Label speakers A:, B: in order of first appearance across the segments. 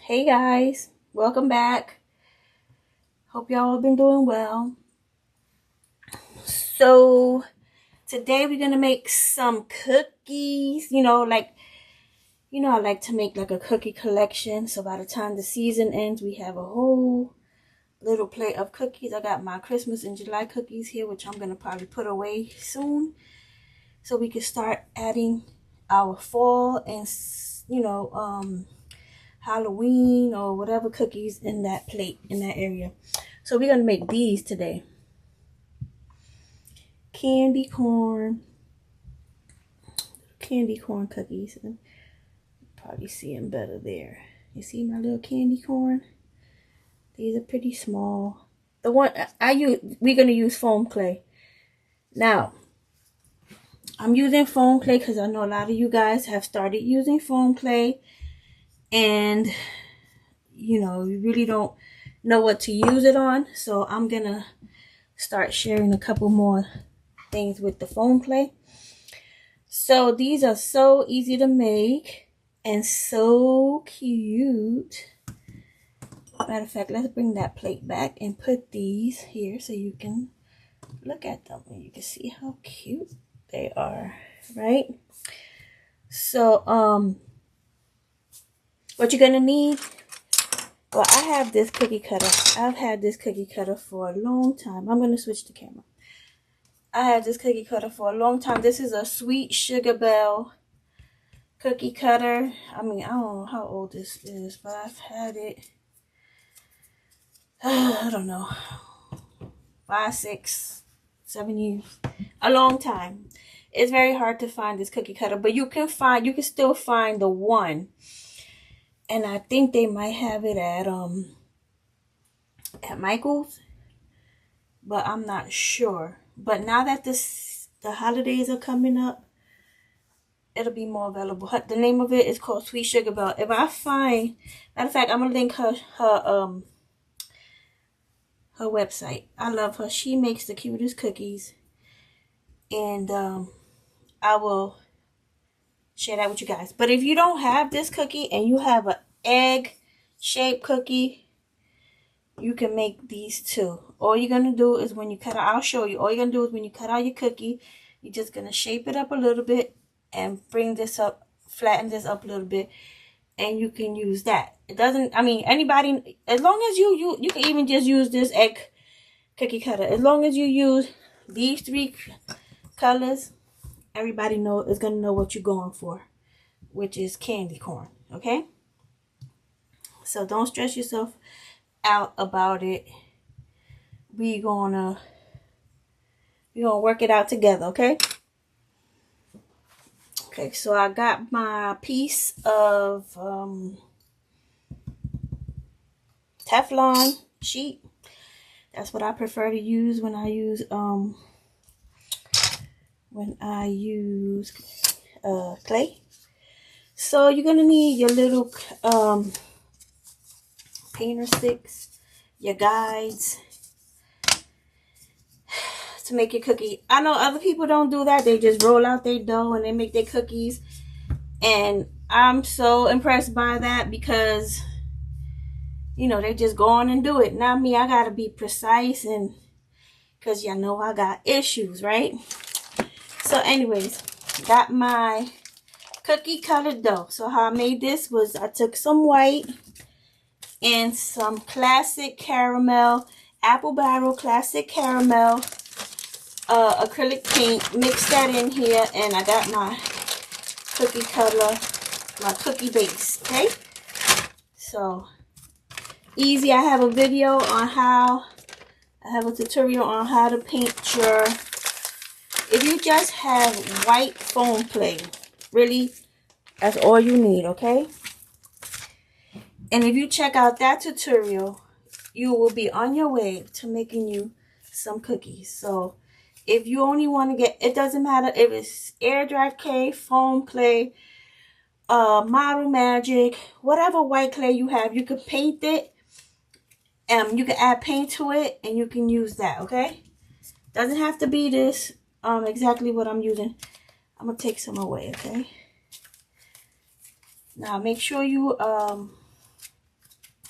A: Hey guys, welcome back. Hope y'all have been doing well. So today we're gonna make some cookies. I like to make like a cookie collection. So by the time the season ends, we have a whole little plate of cookies. I got my Christmas and July cookies here, which I'm gonna probably put away soon, so we can start adding our fall and Halloween or whatever cookies in that plate in that area. So we're gonna make these today. Candy corn cookies. Probably see them better there. You see my little candy corn? These are pretty small. The one we're gonna use foam clay. Now, I'm using foam clay because I know a lot of you guys have started using foam clay, and you really don't know what to use it on. So I'm gonna start sharing a couple more things with the foam clay. So these are so easy to make and so cute. Matter of fact, let's bring that plate back and put these here so you can look at them and you can see how cute they are, right? So what you're gonna need, well, I have this cookie cutter. I've had this cookie cutter for a long time. I'm gonna switch the camera. I had this cookie cutter for a long time. This is a Sweet Sugar Belle cookie cutter. I don't know how old this is, but I've had it, I don't know, 5, 6, 7 years, a long time. It's very hard to find this cookie cutter, but you can still find the one. And I think they might have it at Michael's, but I'm not sure. But now that the holidays are coming up, it'll be more available. The name of it is called Sweet Sugar Belle. If I find, matter of fact, I'm gonna link her website. I love her. She makes the cutest cookies, and I will share that with you guys. But if you don't have this cookie and you have an egg shaped cookie, you can make these too. All you're gonna do is when you cut out, I'll show you. All you're gonna do is when you cut out your cookie, you're just gonna shape it up a little bit and bring this up, flatten this up a little bit, and you can use that. It doesn't, anybody, as long as you can even just use this egg cookie cutter. As long as you use these 3 colors, everybody is gonna know what you're going for, which is candy corn. Okay, so don't stress yourself out about it. We're gonna work it out together. Okay, so I got my piece of Teflon sheet. That's what I prefer to use when I use clay. So you're gonna need your little painter sticks, your guides to make your cookie. I know other people don't do that. They just roll out their dough and they make their cookies, and I'm so impressed by that because they just go on and do it. Not me. I gotta be precise, and because I got issues, right? So anyways, got my cookie colored dough. So how I made this was I took some white and some classic caramel, apple barrel classic caramel acrylic paint, mixed that in here, and I got my cookie color, my cookie base. Okay, so easy. I have a tutorial on how to paint your, if you just have white foam clay, really, that's all you need. Okay, and if you check out that tutorial, you will be on your way to making you some cookies. So if you only want to get, it doesn't matter if it's air dry clay, foam clay, model magic, whatever white clay you have, you can paint it. You can add paint to it and you can use that. Okay, doesn't have to be this exactly what I'm using. I'm gonna take some away. Okay, now make sure you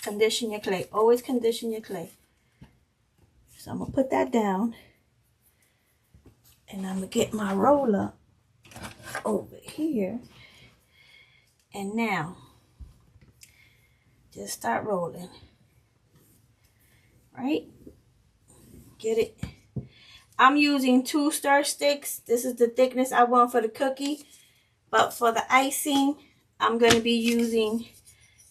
A: Condition your clay. Always condition your clay. So I'm going to put that down. And I'm going to get my roller over here. And now, just start rolling. Right? Get it? I'm using 2 stir sticks. This is the thickness I want for the cookie. But for the icing, I'm going to be using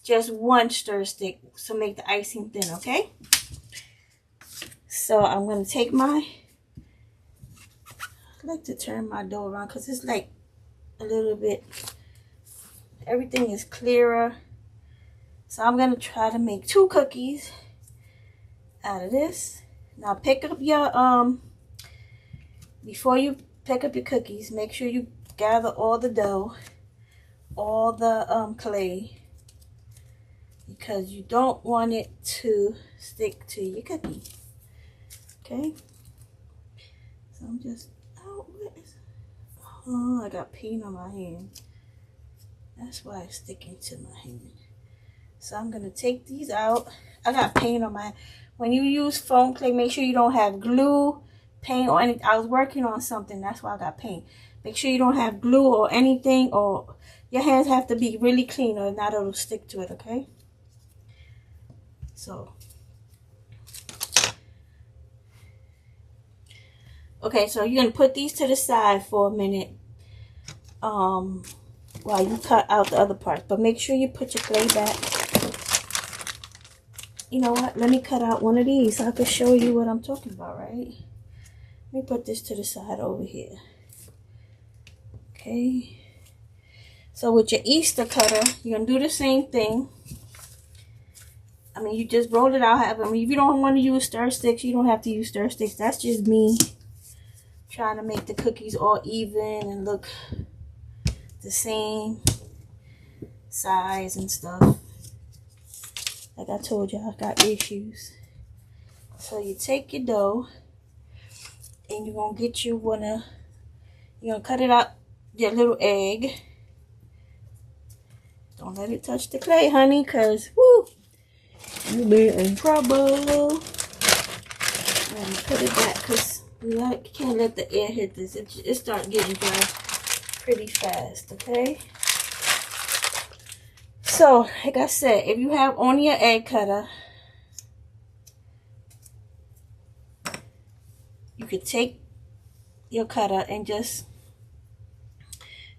A: just 1 stir stick to make the icing thin, okay? So I'm going to take my, I like to turn my dough around because it's like a little bit, everything is clearer. So I'm going to try to make 2 cookies out of this. Now pick up your, before you pick up your cookies, make sure you gather all the dough, all the clay, because you don't want it to stick to your cookie. Okay? So I'm just, oh, I got paint on my hand. That's why it's sticking to my hand. So I'm going to take these out. I got paint on my, when you use foam clay, make sure you don't have glue, paint, or anything. I was working on something, that's why I got paint. Make sure you don't have glue or anything, or your hands have to be really clean or not it'll stick to it, okay? So, okay, so you're going to put these to the side for a minute while you cut out the other parts. But make sure you put your clay back. You know what? Let me cut out one of these so I can show you what I'm talking about, right? Let me put this to the side over here. Okay. So with your Easter cutter, you're going to do the same thing. I mean, you just roll it out. I mean, if you don't want to use stir sticks, you don't have to use stir sticks. That's just me trying to make the cookies all even and look the same size and stuff. Like I told you, I got issues. So you take your dough and you're going to get you you're going to cut it out, your little egg. Don't let it touch the clay, honey, because, woo, you be in trouble. Let me put it back because you can't let the air hit this. It starts getting dry pretty fast, okay? So, like I said, if you have on your egg cutter, you could take your cutter and just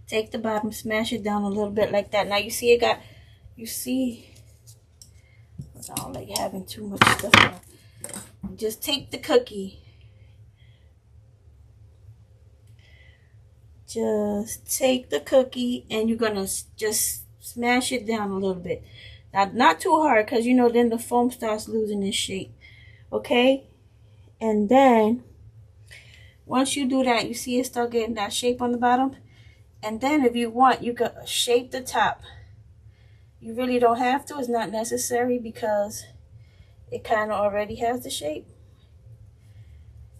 A: take the bottom, smash it down a little bit like that. Now you see it got, I don't like having too much stuff on. Just take the cookie. Just take the cookie and you're going to just smash it down a little bit. Now, not too hard because, you know, then the foam starts losing its shape. Okay? And then, once you do that, you see it start getting that shape on the bottom. And then if you want, you could shape the top. You really don't have to. It's not necessary because it kind of already has the shape.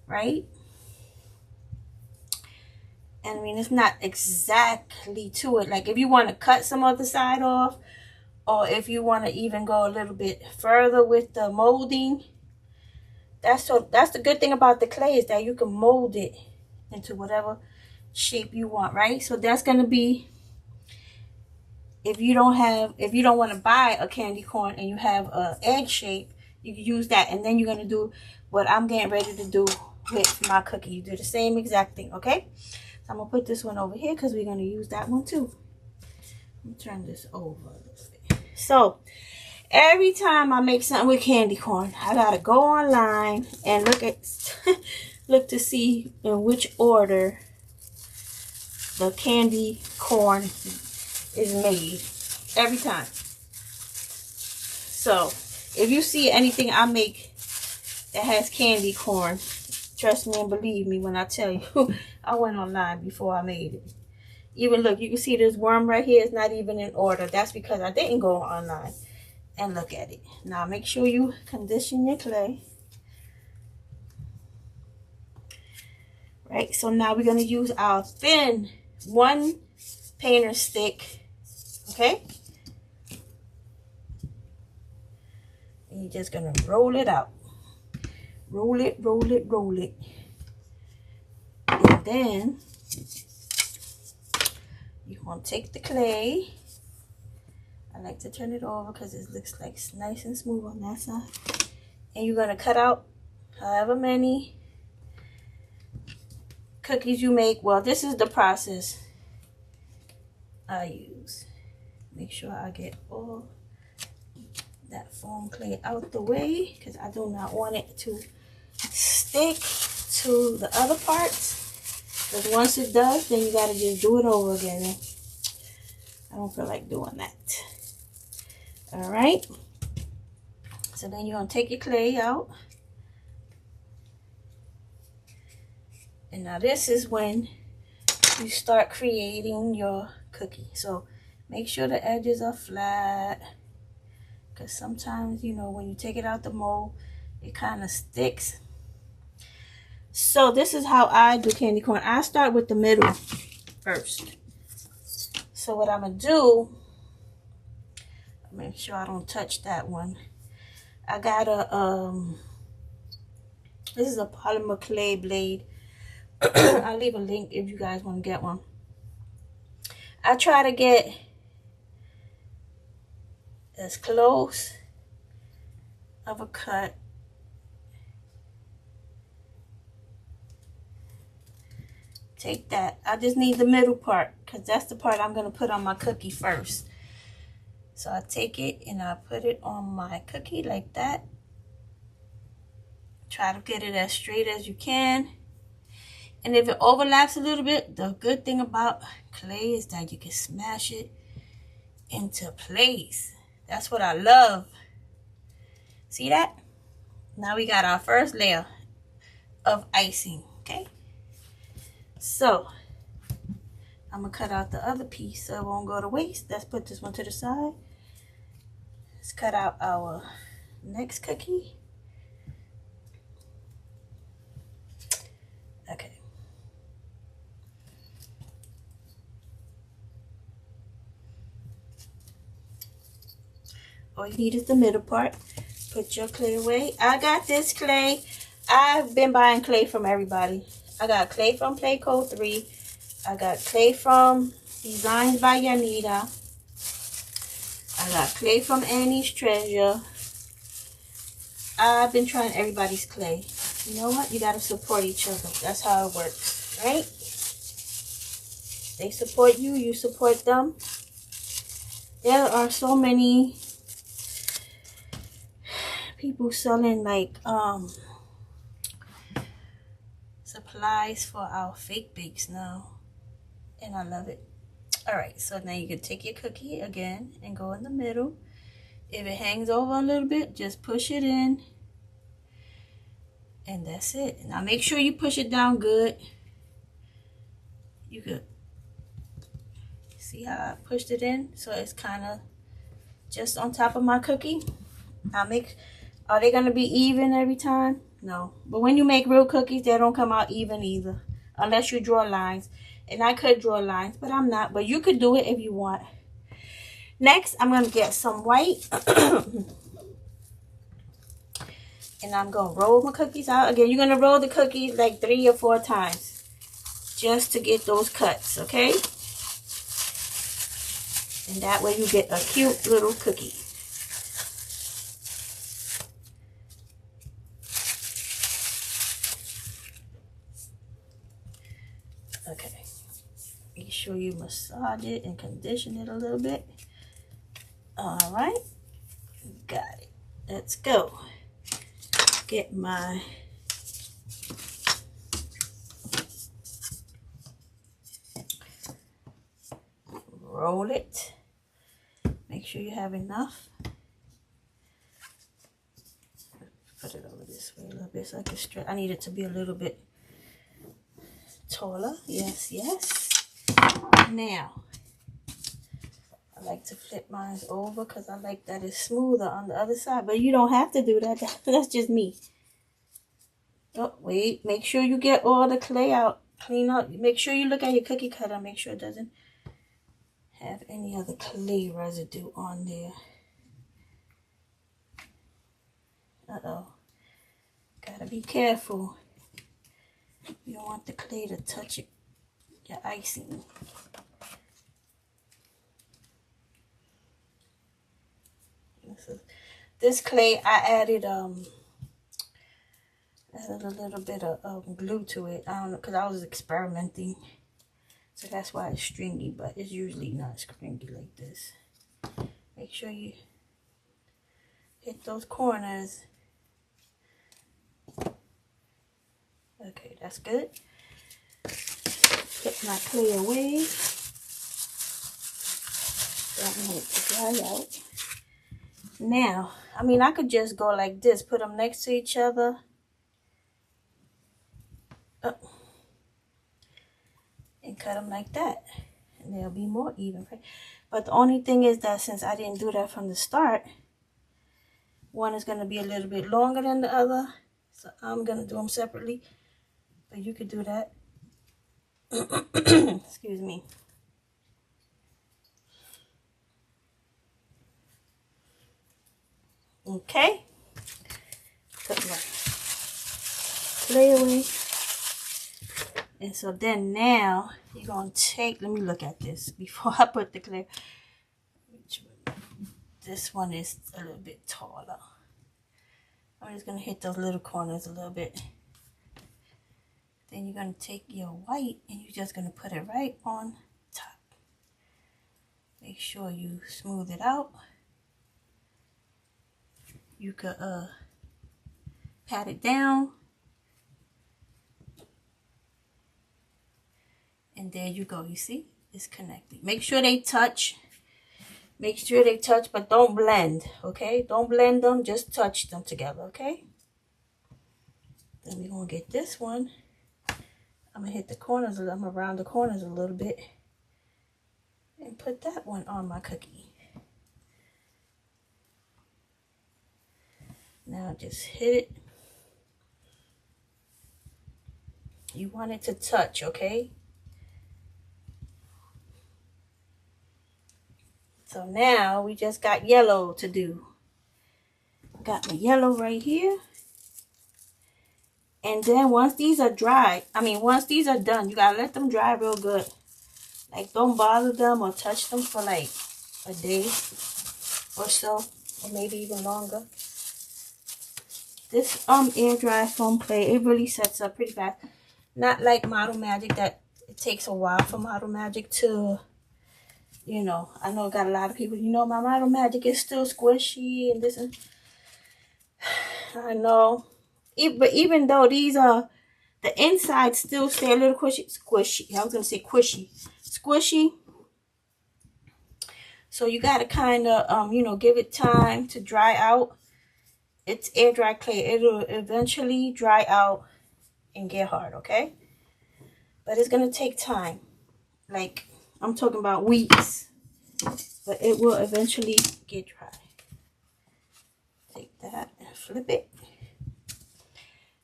A: Right? And I mean, it's not exactly to it. Like if you want to cut some of the side off, or if you want to even go a little bit further with the molding, that's the good thing about the clay is that you can mold it into whatever shape you want, right? So that's going to be, if you don't want to buy a candy corn and you have a egg shape, you can use that. And then you're going to do what I'm getting ready to do with my cookie. You do the same exact thing, okay? I'm going to put this one over here because we're going to use that one too. Let me turn this over a little bit. So, every time I make something with candy corn, I got to go online and look to see in which order the candy corn is made. Every time. So, if you see anything I make that has candy corn, trust me and believe me when I tell you, I went online before I made it. Even look, you can see this worm right here is not even in order. That's because I didn't go online and look at it. Now make sure you condition your clay. Right, so now we're going to use our thin 1 painter stick. Okay? And you're just gonna roll it out. Roll it, roll it, roll it. And then you're gonna take the clay. I like to turn it over because it looks like it's nice and smooth on that side. And you're gonna cut out however many cookies you make. Well, this is the process I use. Make sure I get all that foam clay out the way because I do not want it to stick to the other parts. Because once it does, then you gotta just do it over again. I don't feel like doing that. All right. So then you're gonna take your clay out. And now this is when you start creating your cookie. So make sure the edges are flat. Because sometimes, you know, when you take it out the mold, it kind of sticks. So this is how I do candy corn. I start with the middle first. So what I'm going to do, make sure I don't touch that one. I got a, this is a polymer clay blade. I'll leave a link if you guys want to get one. I try to get as close of a cut take that. I just need the middle part because that's the part I'm going to put on my cookie first. So I take it and I put it on my cookie like that. Try to get it as straight as you can. And if it overlaps a little bit, the good thing about clay is that you can smash it into place. That's what I love. See that? Now we got our first layer of icing, okay? So, I'm going to cut out the other piece so it won't go to waste. Let's put this one to the side. Let's cut out our next cookie. Okay. All you need is the middle part. Put your clay away. I got this clay. I've been buying clay from everybody. I got clay from Play Code 3. I got clay from Designs by Yanita. I got clay from Annie's Treasure. I've been trying everybody's clay. You know what? You got to support each other. That's how it works, right? They support you. You support them. There are so many people selling like supplies for our fake bakes now, and I love it. All right, so now you can take your cookie again and go in the middle. If it hangs over a little bit, just push it in, and that's it. Now make sure you push it down good. You could see how I pushed it in, so it's kind of just on top of my cookie. Are they gonna be even every time? No. But when you make real cookies, they don't come out even either. Unless you draw lines. And I could draw lines, but I'm not. But you could do it if you want. Next, I'm gonna get some white. And I'm gonna roll my cookies out. Again, you're gonna roll the cookies like 3 or 4 times. Just to get those cuts, okay? And that way you get a cute little cookie. Okay, make sure you massage it and condition it a little bit. All right, got it. Let's go. Get my roll it. Make sure you have enough. Put it over this way a little bit so I can stretch. I need it to be a little bit taller. Yes, yes. Now, I like to flip mine over because I like that it's smoother on the other side. But you don't have to do that. That's just me. Oh, wait. Make sure you get all the clay out. Clean up. Make sure you look at your cookie cutter. Make sure it doesn't have any other clay residue on there. Uh-oh. Gotta be careful. You don't want the clay to touch it, your icing. This clay, I added a little bit of glue to it. I don't know, because I was experimenting. So that's why it's stringy, but it's usually not stringy like this. Make sure you hit those corners. Okay, that's good. Put my clay away. Don't want it to dry out. Now, I mean, I could just go like this. Put them next to each other. And cut them like that. And they'll be more even. But the only thing is that since I didn't do that from the start, one is going to be a little bit longer than the other. So I'm going to do them separately. But you could do that. Excuse me. Okay. Put my clay away. And so then now you're going to take, let me look at this before I put the clay. This one is a little bit taller. I'm just going to hit those little corners a little bit. Then you're going to take your white and you're just going to put it right on top. Make sure you smooth it out. You could pat it down. And there you go. You see? It's connected. Make sure they touch. Make sure they touch, but don't blend. Okay? Don't blend them. Just touch them together. Okay? Then we're going to get this one. I'm going to hit the corners. I'm going to round the corners a little bit. And put that one on my cookie. Now just hit it. You want it to touch, okay? So now we just got yellow to do. Got my yellow right here. And then once these are dry, once these are done, you gotta let them dry real good. Like, don't bother them or touch them for like a day or so, or maybe even longer. This air dry foam clay, it really sets up pretty fast. Not like Model Magic, that it takes a while for Model Magic to, you know, I know I got a lot of people, you know, my Model Magic is still squishy and this and I know. But even though these are, the inside still stay a little squishy. I was going to say squishy. So you got to kind of, you know, give it time to dry out. It's air dry clay. It'll eventually dry out and get hard, okay? But it's going to take time. Like, I'm talking about weeks. But it will eventually get dry. Take that and flip it.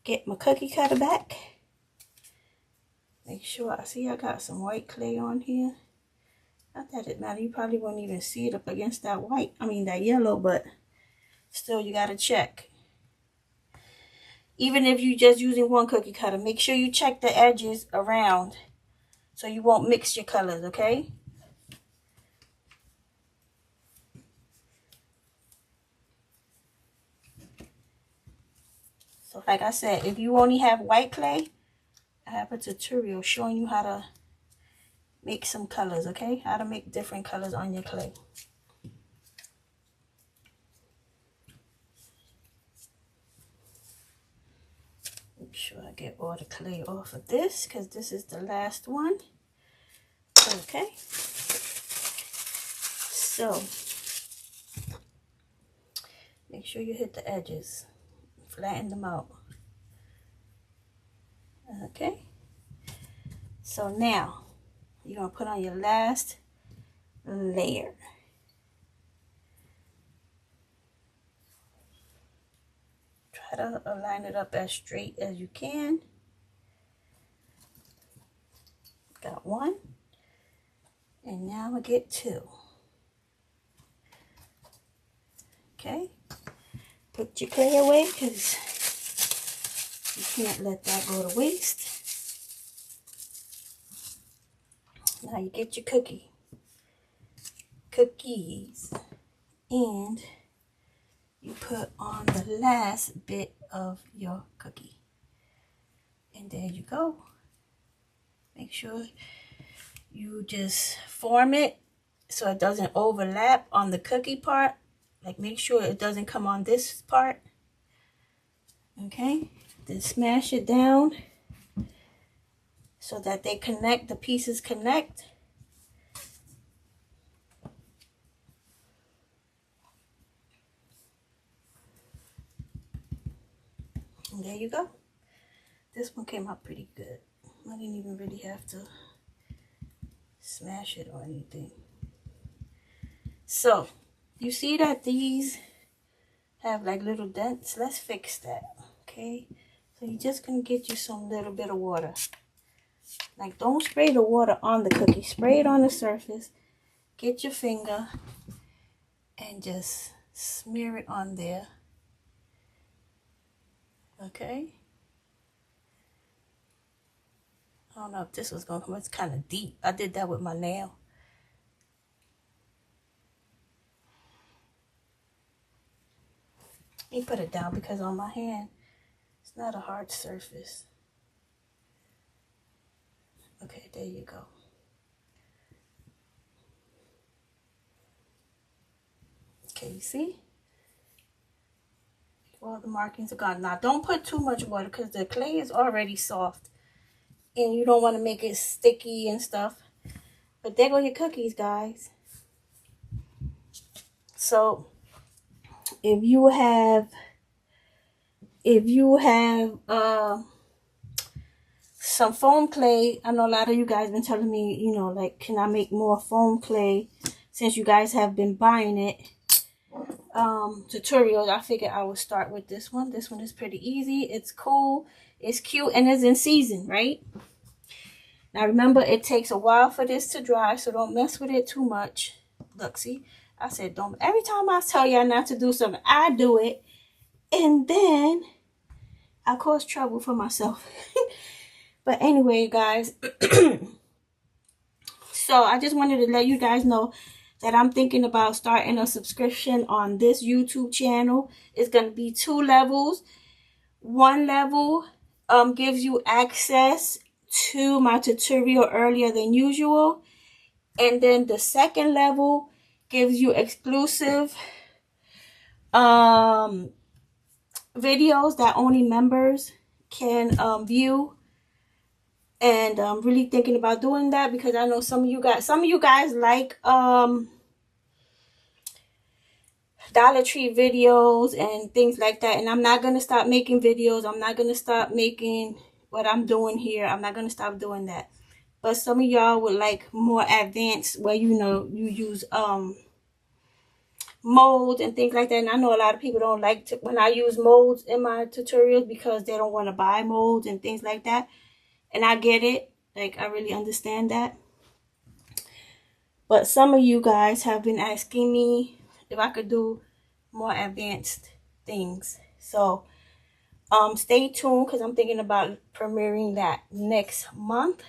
A: Get my cookie cutter back. Make sure, I got some white clay on here. Not that it matters. You probably won't even see it up against that white. That yellow, but still you got to check. Even if you're just using one cookie cutter, make sure you check the edges around so you won't mix your colors, okay? So like I said, if you only have white clay, I have a tutorial showing you how to make some colors, okay? How to make different colors on your clay. Make sure I get all the clay off of this because this is the last one. Okay. So, make sure you hit the edges. Flatten them out. Okay. So now, you're going to put on your last layer. Try to align it up as straight as you can. Got one. And now I get two. Okay. Put your clay away because you can't let that go to waste. Now you get your cookies, and you put on the last bit of your cookie. And there you go. Make sure you just form it so it doesn't overlap on the cookie part. Like, make sure it doesn't come on this part. Okay, then smash it down so that they connect, the pieces connect. And there you go. This one came out pretty good. I didn't even really have to smash it or anything. So, you see that these have like little dents? Let's fix that, okay? So you're just gonna get you some little bit of water. Like, don't spray the water on the cookie. Spray it on the surface. Get your finger and just smear it on there. Okay? I don't know if this was gonna come. It's kind of deep. I did that with my nail. Let me put it down because on my hand, it's not a hard surface. Okay, there you go. Okay, you see? All the markings are gone. Now, don't put too much water because the clay is already soft. And you don't want to make it sticky and stuff. But there go your cookies, guys. So, if you have some foam clay, I know a lot of you guys been telling me, you know, like, can I make more foam clay since you guys have been buying it. Tutorials, I figured I would start with this one. This one is pretty easy. It's cool, it's cute, and it's in season, right? Now remember, it takes a while for this to dry, so don't mess with it too much. Look, see, I said don't. Every time I tell y'all not to do something, I do it, and then I cause trouble for myself. But anyway, guys, so I just wanted to let you guys know that I'm thinking about starting a subscription on this YouTube channel. It's going to be 2 levels. One level gives you access to my tutorial earlier than usual. And then the second level gives you exclusive videos that only members can view. And I'm really thinking about doing that because I know some of you guys like Dollar Tree videos and things like that. And I'm not going to stop making videos. I'm not going to stop making what I'm doing here. I'm not going to stop doing that. But some of y'all would like more advanced where, you know, you use molds and things like that. And I know a lot of people don't like to, when I use molds in my tutorials because they don't want to buy molds and things like that. And I get it. Like, I really understand that. But some of you guys have been asking me if I could do more advanced things. So, stay tuned because I'm thinking about premiering that next month.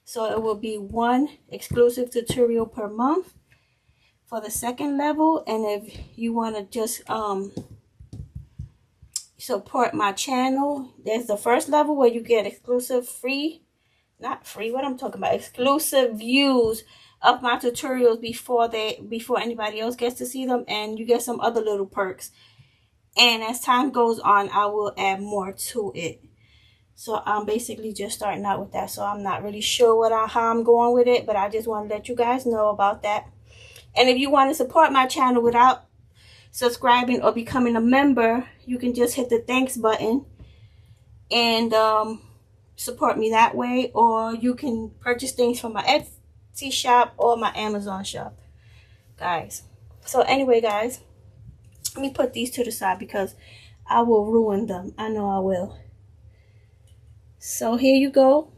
A: So, it will be 1 exclusive tutorial per month for the second level. And if you want to just support my channel, there's the first level where you get exclusive exclusive views of my tutorials before anybody else gets to see them, and you get some other little perks. And as time goes on, I will add more to it. So I'm basically just starting out with that. So I'm not really sure how I'm going with it, but I just want to let you guys know about that. And if you want to support my channel without subscribing or becoming a member, you can just hit the thanks button and support me that way. Or you can purchase things from my Etsy shop or my Amazon shop, guys. So anyway, guys, let me put these to the side because I will ruin them. I know I will. So here you go,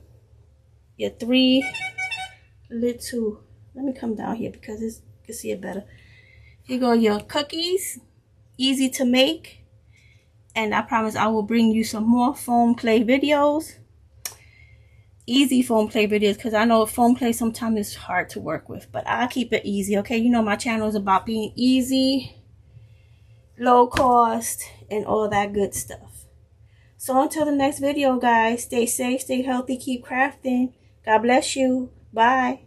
A: your 3 little, let me come down here because you can see it better. Here go your cookies, easy to make. And I promise I will bring you some more foam clay videos. Easy foam clay videos, because I know foam clay sometimes is hard to work with, but I'll keep it easy, okay? You know my channel is about being easy, low cost, and all that good stuff. So until the next video, guys, stay safe, stay healthy, keep crafting. God bless you. Bye.